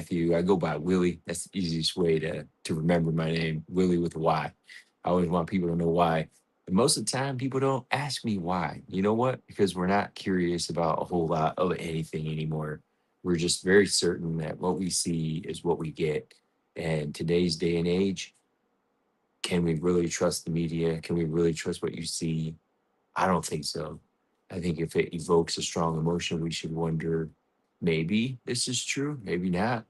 Matthew. I go by Willie. That's the easiest way to remember my name, Willie with a Y. I always want people to know why. And most of the time, people don't ask me why. You know what? Because we're not curious about a whole lot of anything anymore. We're just very certain that what we see is what we get. And today's day and age, can we really trust the media? Can we really trust what you see? I don't think so. I think if it evokes a strong emotion, we should wonder, maybe this is true, maybe not.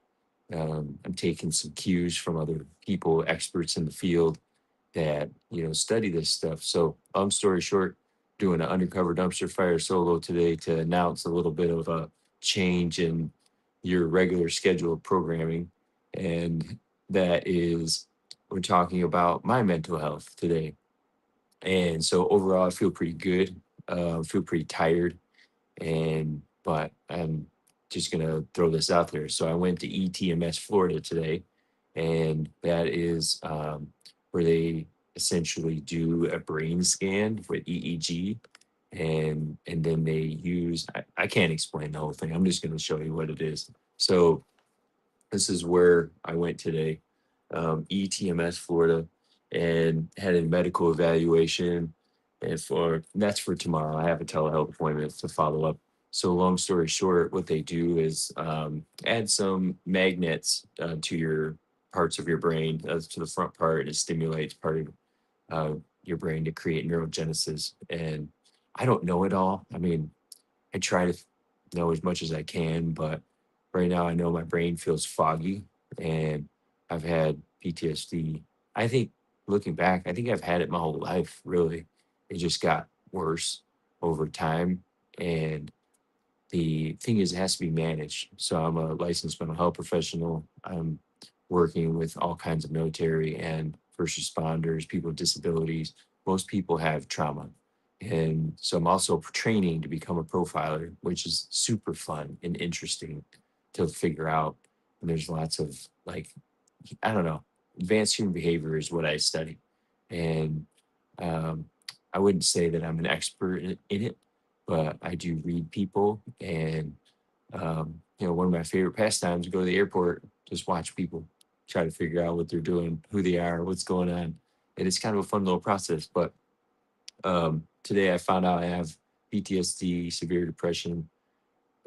I'm taking some cues from other people, experts in the field that study this stuff. So, long story short, doing an undercover dumpster fire solo today to announce a little bit of a change in your regular schedule of programming, and that is we're talking about my mental health today. And so overall, I feel pretty good. Feel pretty tired, and but I'm just gonna throw this out there. So I went to ETMS Florida today, and that is where they essentially do a brain scan with EEG, and then they use. I can't explain the whole thing. I'm just gonna show you what it is. So this is where I went today, ETMS Florida, and had a medical evaluation. And that's for tomorrow. I have a telehealth appointment to follow up. So, long story short, what they do is add some magnets to your parts of your brain, to the front part. It stimulates part of your brain to create neurogenesis. And I don't know it all. I mean, I try to know as much as I can, but right now I know my brain feels foggy, and I've had PTSD. I think looking back, I think I've had it my whole life, really. It just got worse over time. And the thing is, it has to be managed. So I'm a licensed mental health professional. I'm working with all kinds of military and first responders, people with disabilities. Most people have trauma. And so I'm also training to become a profiler, which is super fun and interesting to figure out. And there's lots of like, I don't know, advanced human behavior is what I study. And um, I wouldn't say that I'm an expert in it, but I do read people. And, one of my favorite pastimes to go to the airport, just watch people, try to figure out what they're doing, who they are, what's going on. And it's kind of a fun little process. But today I found out I have PTSD, severe depression,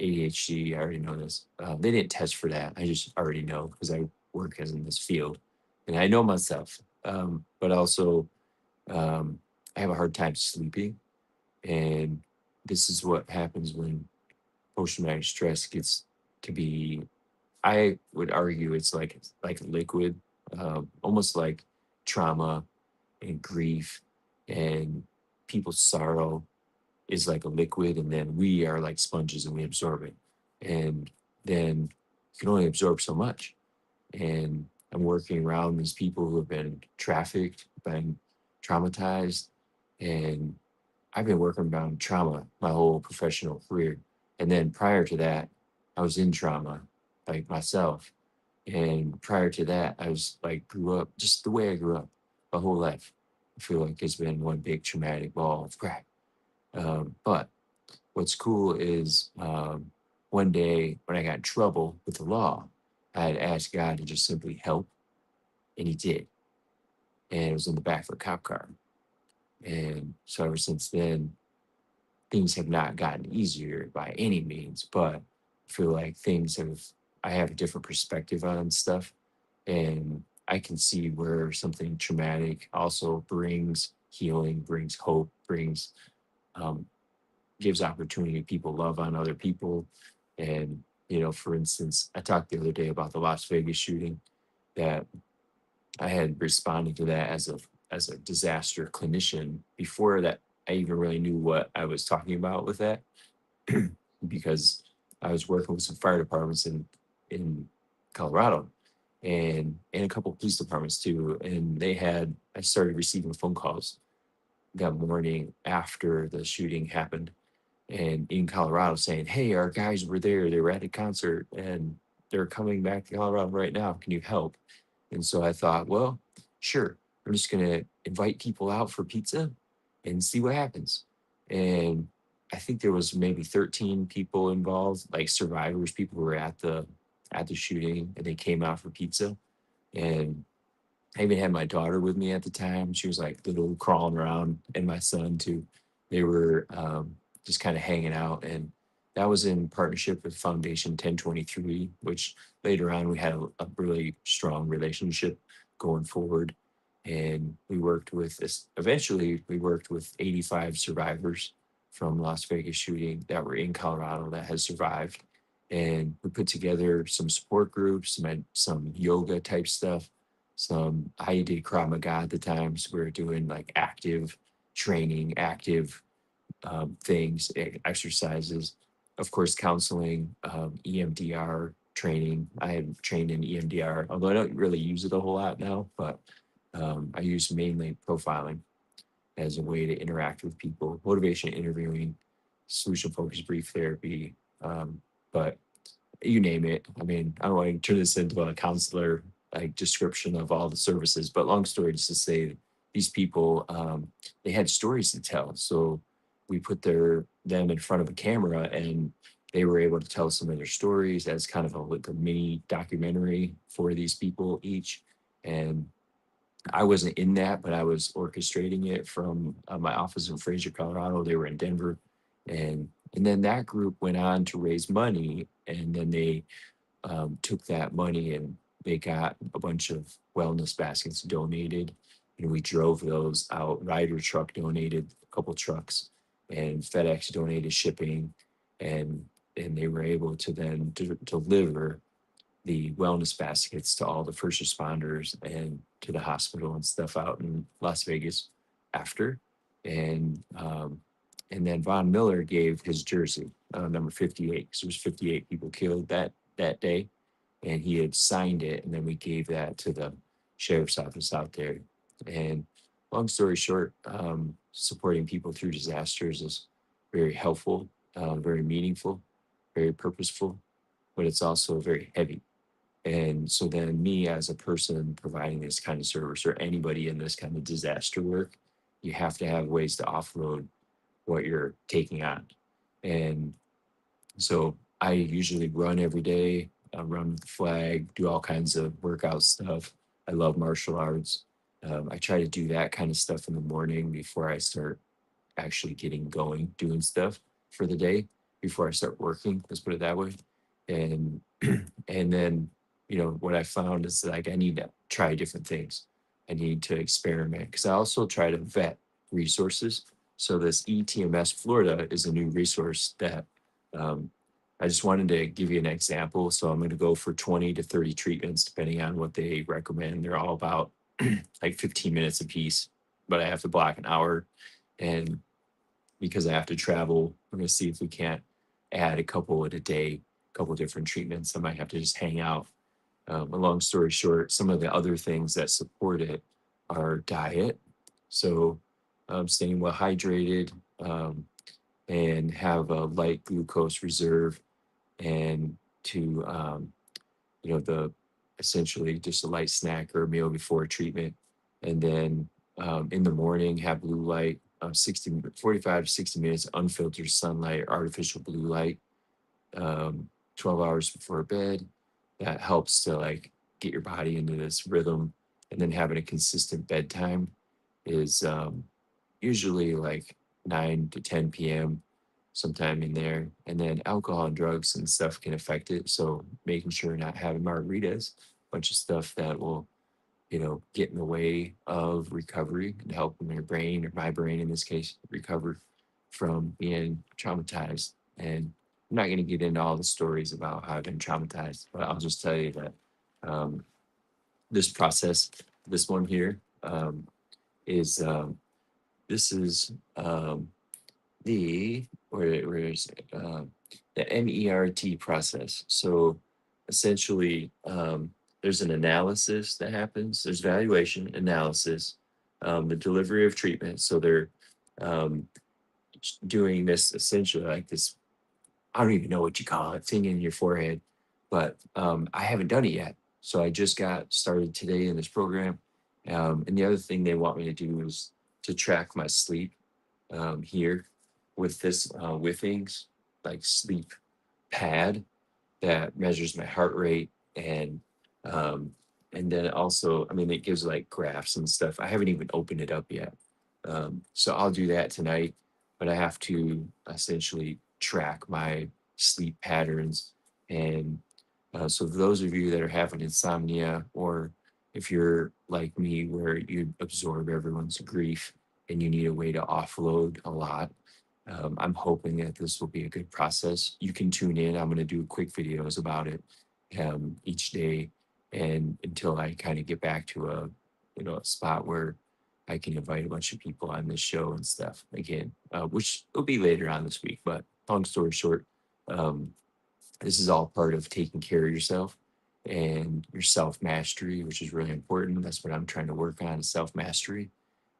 ADHD. I already know this. They didn't test for that. I just already know because I work as in this field, and I know myself. But also, um, I have a hard time sleeping, and this is what happens when post-traumatic stress gets to be. I would argue it's like a liquid, almost like trauma and grief and people's sorrow is like a liquid, and then we are like sponges and we absorb it. And then you can only absorb so much. And I'm working around these people who have been trafficked, been traumatized, and I've been working around trauma my whole professional career. And then prior to that, I was in trauma, like myself. And prior to that, I was like, grew up just the way I grew up my whole life. I feel like it's been one big traumatic ball of crack. But what's cool is one day when I got in trouble with the law, I had asked God to just simply help, and He did. And it was in the back of a cop car. And so ever since then, things have not gotten easier by any means, but I feel like I have a different perspective on stuff. And I can see where something traumatic also brings healing, brings hope, um, gives opportunity to people love on other people. And, for instance, I talked the other day about the Las Vegas shooting, that I had responded to that as a disaster clinician before that I even really knew what I was talking about with that, because I was working with some fire departments in Colorado, and a couple of police departments too. And I started receiving phone calls that morning after the shooting happened, and in Colorado, saying, "Hey, our guys were there. They were at a concert, and they're coming back to Colorado right now. Can you help?" And so I thought, well, sure. I'm just gonna invite people out for pizza and see what happens. And I think there was maybe 13 people involved, like survivors, people who were at the at the shooting, and they came out for pizza. And I even had my daughter with me at the time. She was like little crawling around, and my son too. They were just kind of hanging out, and that was in partnership with Foundation 1023, which later on we had a really strong relationship going forward. And we worked with this. Eventually, we worked with 85 survivors from Las Vegas shooting that were in Colorado that had survived, and we put together some support groups, some yoga type stuff, some I did Krav Maga at the time. So we were doing like active training, active things, exercises, of course, counseling, EMDR training. I had trained in EMDR, although I don't really use it a whole lot now, but I use mainly profiling as a way to interact with people, motivation interviewing, solution focused brief therapy. But you name it. I mean, I don't want to turn this into a counselor like description of all the services, but long story just to say, these people they had stories to tell. So we put them in front of a camera, and they were able to tell some of their stories as kind of like a mini documentary for these people each. And I wasn't in that, but I was orchestrating it from my office in Fraser, Colorado. They were in Denver, and then that group went on to raise money, and then they took that money and they got a bunch of wellness baskets donated, and we drove those out. Ryder truck donated a couple trucks, and FedEx donated shipping, and they were able to then deliver the wellness baskets to all the first responders and to the hospital and stuff out in Las Vegas after. And and then Von Miller gave his jersey, number 58, because there was 58 people killed that day, and he had signed it, and then we gave that to the sheriff's office out there. And long story short, supporting people through disasters is very helpful, very meaningful, very purposeful, but it's also very heavy. And so then me as a person providing this kind of service, or anybody in this kind of disaster work, you have to have ways to offload what you're taking on. And so I usually run every day, run with the flag, do all kinds of workout stuff. I love martial arts. I try to do that kind of stuff in the morning before I start actually getting going, doing stuff for the day before I start working. Let's put it that way. And and then what I found is like I need to try different things. I need to experiment because I also try to vet resources. So this ETMS Florida is a new resource that um, I just wanted to give you an example. So I'm going to go for 20 to 30 treatments, depending on what they recommend. They're all about like 15 minutes a piece, but I have to block an hour. And because I have to travel, we're going to see if we can't add a couple at a day, a couple different treatments. I might have to just hang out. A long story short, some of the other things that support it are diet. So staying well hydrated, and have a light glucose reserve, and to the essentially just a light snack or a meal before treatment, and then in the morning have blue light, 45 to 60 minutes unfiltered sunlight, artificial blue light, um, 12 hours before bed. That helps to like get your body into this rhythm. And then having a consistent bedtime is usually like 9 to 10 p.m., sometime in there. And then alcohol and drugs and stuff can affect it. So making sure not having margaritas, a bunch of stuff that will, get in the way of recovery and help your brain, or my brain in this case, recover from being traumatized. And I'm not going to get into all the stories about how I've been traumatized, but I'll just tell you that um, this process, this one here, is this is where is it? The MERT process. So essentially, there's an analysis that happens. There's evaluation, analysis, the delivery of treatment. So they're um, doing this essentially like this. I don't even know what you call it, thing in your forehead, but I haven't done it yet. So I just got started today in this program. And the other thing they want me to do is to track my sleep here with this Withings like sleep pad. that measures my heart rate, um, and then also, I mean, it gives like graphs and stuff. I haven't even opened it up yet, so I'll do that tonight. But I have to essentially track my sleep patterns, and so those of you that are having insomnia, or if you're like me, where you absorb everyone's grief and you need a way to offload a lot, I'm hoping that this will be a good process. You can tune in. I'm going to do quick videos about it each day, and until I kind of get back to a spot where I can invite a bunch of people on this show and stuff again, which will be later on this week. But long story short, um, this is all part of taking care of yourself and your self mastery, which is really important. That's what I'm trying to work on, is self mastery.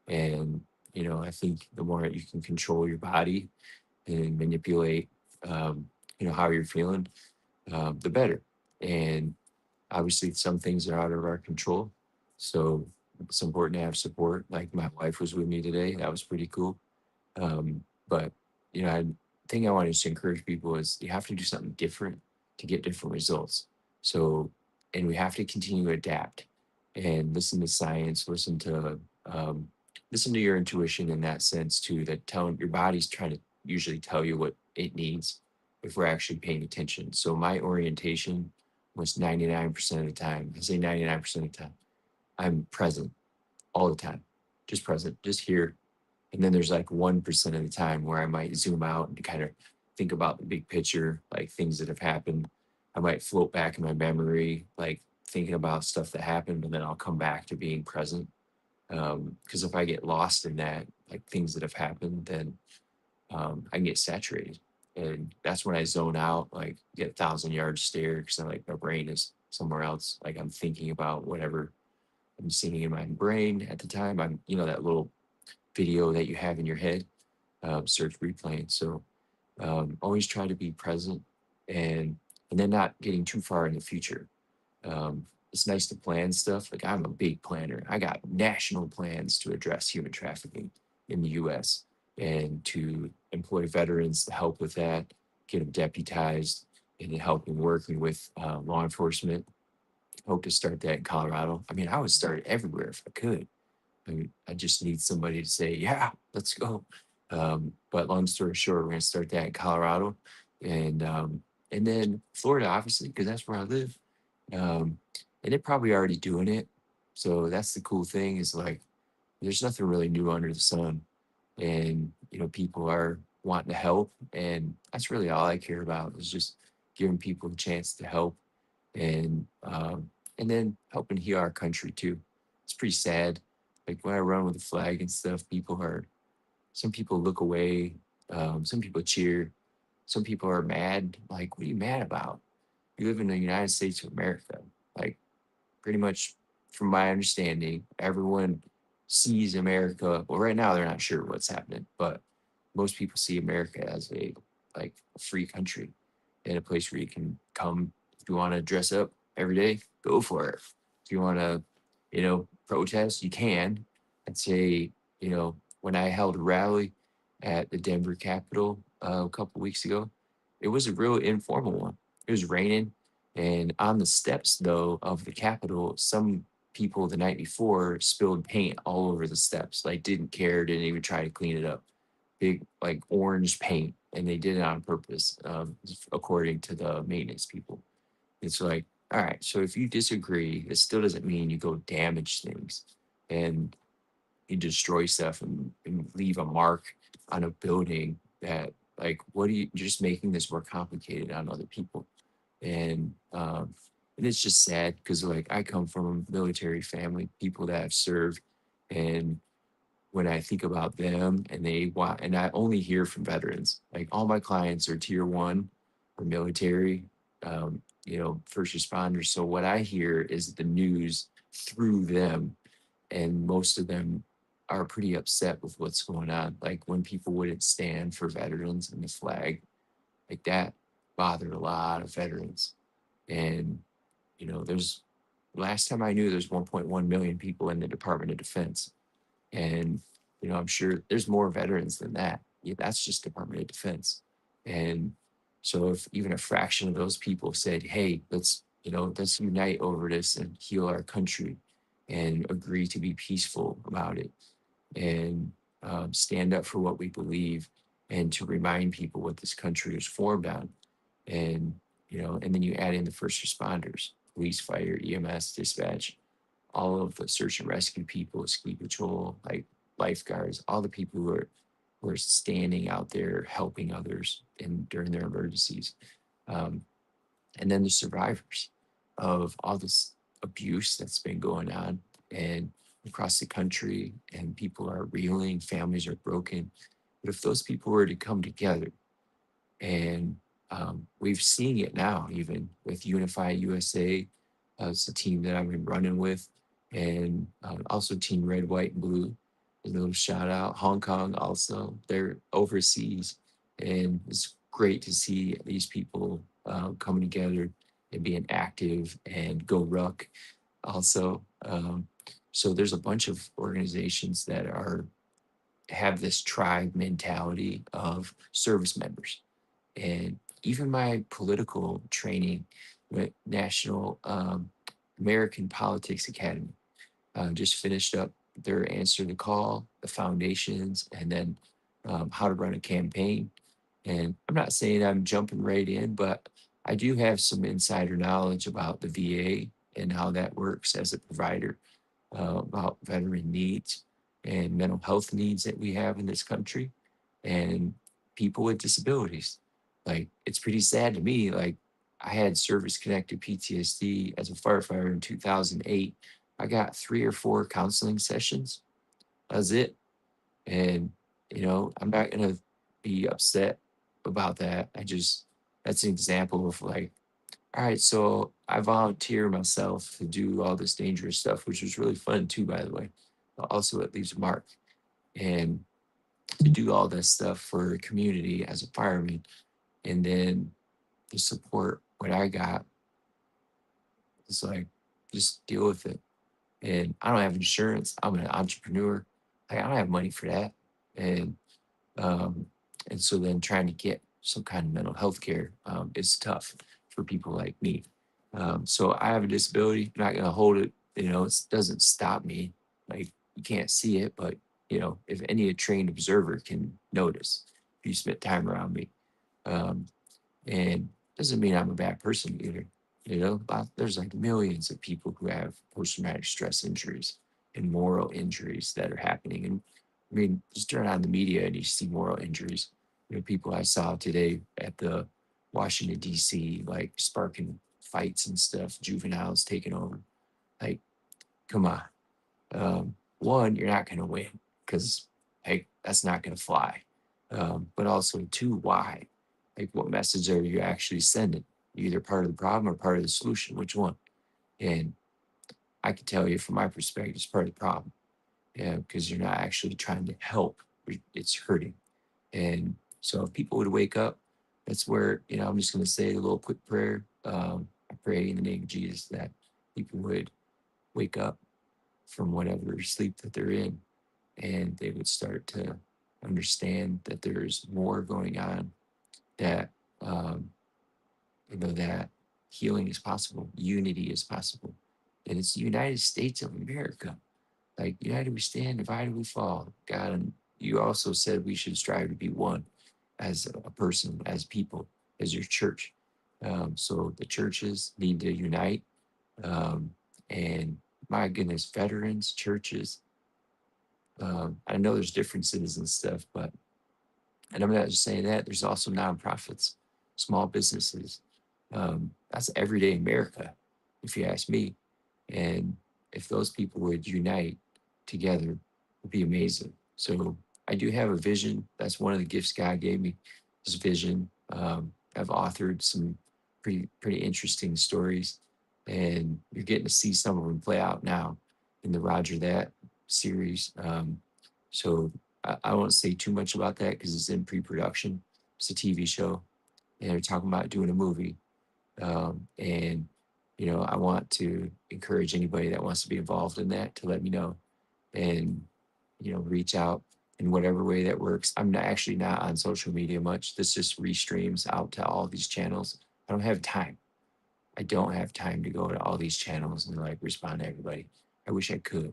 And I think the more you can control your body and manipulate, um, how you're feeling, the better. And obviously, some things are out of our control, so it's important to have support. Like my wife was with me today; that was pretty cool. But I thing I wanted to encourage people is you have to do something different to get different results. So, and we have to continue to adapt and listen to science, um, listen to your intuition in that sense too. That telling your body's trying to usually tell you what it needs if we're actually paying attention. So my orientation was 99% of the time. I say 99% of the time. I'm present all the time, just present, just here. And then there's like 1% of the time where I might zoom out and kind of think about the big picture, like things that have happened. I might float back in my memory, like thinking about stuff that happened, and then I'll come back to being present. Because if I get lost in that, like things that have happened, then I can get saturated. And that's when I zone out, like get 1,000 yard stare, because I'm like my brain is somewhere else. Like I'm thinking about whatever I'm seeing in my brain at the time. That little video that you have in your head, starts replaying. So always try to be present, and then not getting too far in the future. It's nice to plan stuff. Like I'm a big planner. I got national plans to address human trafficking in the U.S. and to employ veterans to help with that, get them deputized, and then helping working with law enforcement. Hope to start that in Colorado. I mean, I would start it everywhere if I could. I just need somebody to say, yeah, let's go. But long story short, we're going to start that in Colorado, and then Florida, obviously, because that's where I live. Um, and they're probably already doing it. So that's the cool thing, is like, there's nothing really new under the sun. And, people are wanting to help. And that's really all I care about, is just giving people a chance to help, and then helping heal our country too. It's pretty sad. Like when I run with the flag and stuff, some people look away, some people cheer, some people are mad. Like, what are you mad about? You live in the United States of America. Like, pretty much, from my understanding, everyone sees America. Well, right now they're not sure what's happening, but most people see America as a free country, and a place where you can come. If you want to dress up every day, go for it. If you want to, protest, you can. I'd say, when I held a rally at the Denver Capitol a couple weeks ago, it was a real informal one. It was raining, and on the steps, though, of the Capitol, some people the night before spilled paint all over the steps, like didn't care, didn't even try to clean it up. Big, like orange paint, and they did it on purpose, according to the maintenance people. It's like, all right, so if you disagree, it still doesn't mean you go damage things and you destroy stuff, and leave a mark on a building that, like, what are you're just making this more complicated on other people. And it's just sad, because like I come from a military family, people that have served, and when I think about them, and they want, and I only hear from veterans. Like all my clients are tier one or military, first responders. So what I hear is the news through them, and most of them are pretty upset with what's going on. Like when people wouldn't stand for veterans and the flag, like that bothered a lot of veterans. And there's last time I knew, there's 1.1 million people in the Department of Defense. And, I'm sure there's more veterans than that. Yeah, that's just Department of Defense. And So if even a fraction of those people said, hey, let's unite over this and heal our country and agree to be peaceful about it and stand up for what we believe and to remind people what this country was formed on. And, and then you add in the first responders, police, fire, EMS, dispatch, all of the search and rescue people, ski patrol, like lifeguards, all the people who are standing out there helping others during their emergencies. Um, and then the survivors of all this abuse that's been going on and across the country, and people are reeling, families are broken. But if those people were to come together, and we've seen it now, even with Unify USA, it's a team that I've been running with, and also Team Red, White, and Blue. A little shout out. Hong Kong also, they're overseas, and it's great to see these people coming together and being active and go ruck also. So there's a bunch of organizations that are have this tribe mentality of service members. And even my political training with National American Politics Academy just finished up their answer to call, the foundations, and then how to run a campaign. And I'm not saying I'm jumping right in, but I do have some insider knowledge about the VA and how that works as a provider, about veteran needs and mental health needs that we have in this country and people with disabilities. Like, it's pretty sad to me. Like, I had service connected PTSD as a firefighter in 2008. I got 3 or 4 counseling sessions. That's it. And, I'm not going to be upset about that. That's an example of like, all right, so I volunteer myself to do all this dangerous stuff, which was really fun too, by the way. But also, it leaves a mark. And to do all this stuff for a community as a fireman, and then the support what I got is like, just deal with it. And I don't have insurance. I'm an entrepreneur. Like, I don't have money for that. And um, and so then trying to get some kind of mental health care is tough for people like me. So I have a disability. I'm not gonna hold it. It doesn't stop me. Like, you can't see it, but if any trained observer can notice if you spend time around me. Um, and doesn't mean I'm a bad person either. There's like millions of people who have post-traumatic stress injuries and moral injuries that are happening. And I mean, just turn on the media and you see moral injuries. People I saw today at the Washington, D.C., like sparking fights and stuff, juveniles taking over. Like, come on. One, you're not going to win because, like, that's not going to fly. But also, two, why? Like, what message are you actually sending? You're either part of the problem or part of the solution. Which one? And I can tell you from my perspective, it's part of the problem. Yeah, because you're not actually trying to help. It's hurting. And so if people would wake up, that's where, I'm just going to say a little quick prayer. I pray in the name of Jesus that people would wake up from whatever sleep that they're in, and they would start to understand that there's more going on, that um, that healing is possible, unity is possible, and it's the United States of America. Like, united we stand, divided we fall. God, and you also said we should strive to be one as a person, as people, as your church. So the churches need to unite. Um, and my goodness, veterans, churches, I know there's differences and stuff, but, and I'm not just saying that, there's also nonprofits, small businesses. That's everyday America, if you ask me. And if those people would unite together, it'd be amazing. So I do have a vision. That's one of the gifts God gave me, this vision. I've authored some pretty interesting stories, and you're getting to see some of them play out now in the Roger That series. So I won't say too much about that because it's in pre-production. It's a TV show, and they're talking about doing a movie. And I want to encourage anybody that wants to be involved in that to let me know and reach out. in whatever way that works. I'm not actually not on social media much. This just restreams out to all these channels. I don't have time. I don't have time to go to all these channels and like respond to everybody. I wish I could,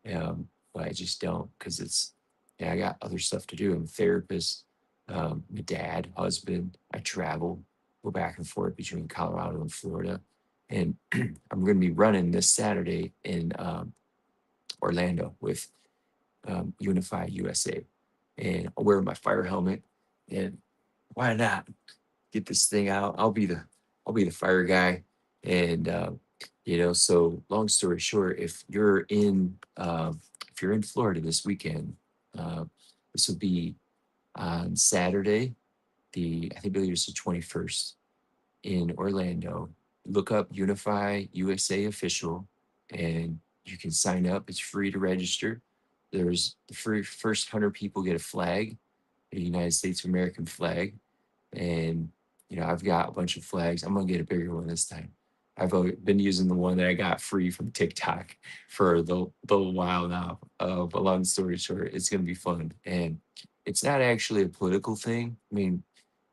but I just don't because it's, yeah, I got other stuff to do. I'm a therapist, my dad, husband. I travel, go back and forth between Colorado and Florida. And I'm going to be running this Saturday in Orlando with Unify USA. And I'll wear my fire helmet. And why not get this thing out? I'll be the fire guy. And so long story short, if you're in Florida this weekend, uh, this will be on Saturday, I believe it's the 21st in Orlando. Look up Unify USA official, and you can sign up. It's free to register. There's the first 100 people get a flag, a United States of American flag, and I've got a bunch of flags. I'm gonna get a bigger one this time. I've been using the one that I got free from TikTok for the while now. But long story short, it's gonna be fun, and it's not actually a political thing. I mean,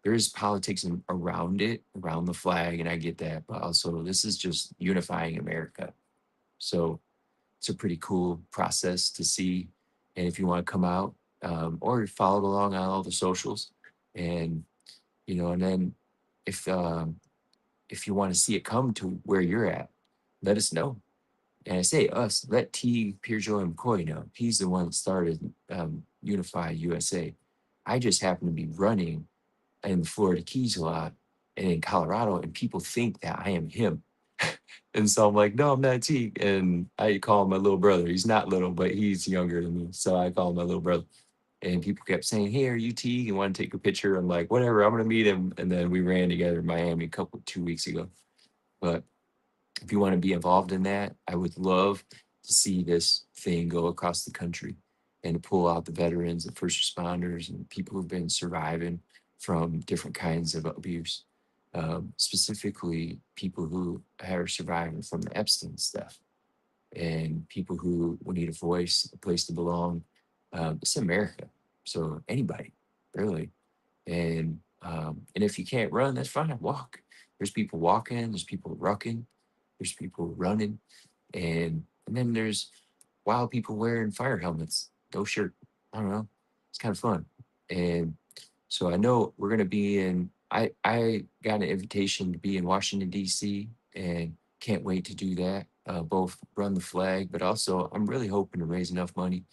there is politics around it, around the flag, and I get that. But also, this is just unifying America. So it's a pretty cool process to see. And if you want to come out or follow along on all the socials, and and then if you want to see it come to where you're at, let us know. And I say us, let T. Pierjoy McCoy know. He's the one that started Unify USA. I just happen to be running in the Florida Keys a lot and in Colorado, and people think that I am him. And so I'm like, no, I'm not T. And I call him my little brother. He's not little, but he's younger than me. So I call him my little brother. And people kept saying, hey, are you T? You want to take a picture? I'm like, whatever, I'm going to meet him. And then we ran together in Miami 2 weeks ago. But if you want to be involved in that, I would love to see this thing go across the country and to pull out the veterans and first responders and people who've been surviving from different kinds of abuse, specifically people who are surviving from the Epstein stuff and people who need a voice, a place to belong. It's America, so anybody, really. And if you can't run, that's fine. Walk. There's people walking. There's people rucking. There's people running, and then there's wild people wearing fire helmets. No shirt. I don't know. It's kind of fun. And so I know we're gonna be in. I got an invitation to be in Washington D.C. and can't wait to do that. Both run the flag, but also I'm really hoping to raise enough money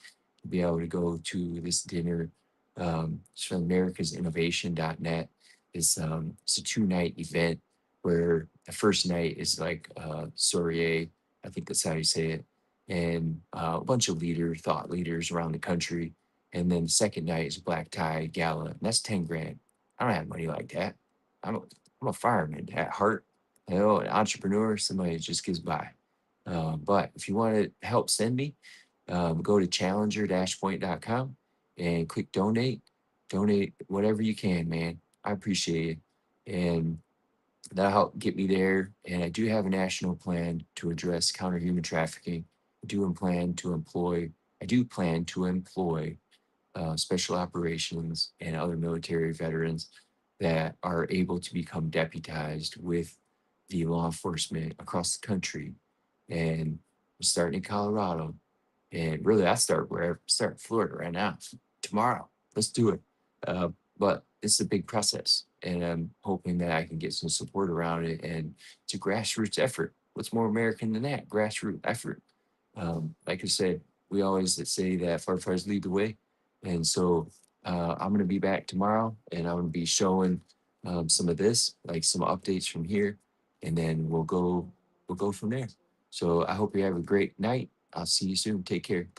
to be able to go to this dinner. It's from americasinnovation.net. It's a 2-night event where the first night is like soiree, I think that's how you say it, and a bunch of thought leaders around the country. And then the second night is a black tie gala, and that's 10 grand. I don't have money like that. I'm a, I'm a fireman at heart, an entrepreneur, somebody that just gives by. But if you want to help send me, go to challenger-point.com and click donate. Donate whatever you can, man. I appreciate it. And that'll help get me there. And I do have a national plan to address counter human trafficking. I do plan to employ special operations and other military veterans that are able to become deputized with the law enforcement across the country. And we're starting in Colorado. And really, start in Florida right now, tomorrow. Let's do it. But it's a big process. And I'm hoping that I can get some support around it. And it's a grassroots effort. What's more American than that? Grassroots effort. Like I said, we always say that firefighters lead the way. And so I'm going to be back tomorrow and I'm going to be showing some of this, like some updates from here. And then we'll go from there. So I hope you have a great night. I'll see you soon. Take care. Thank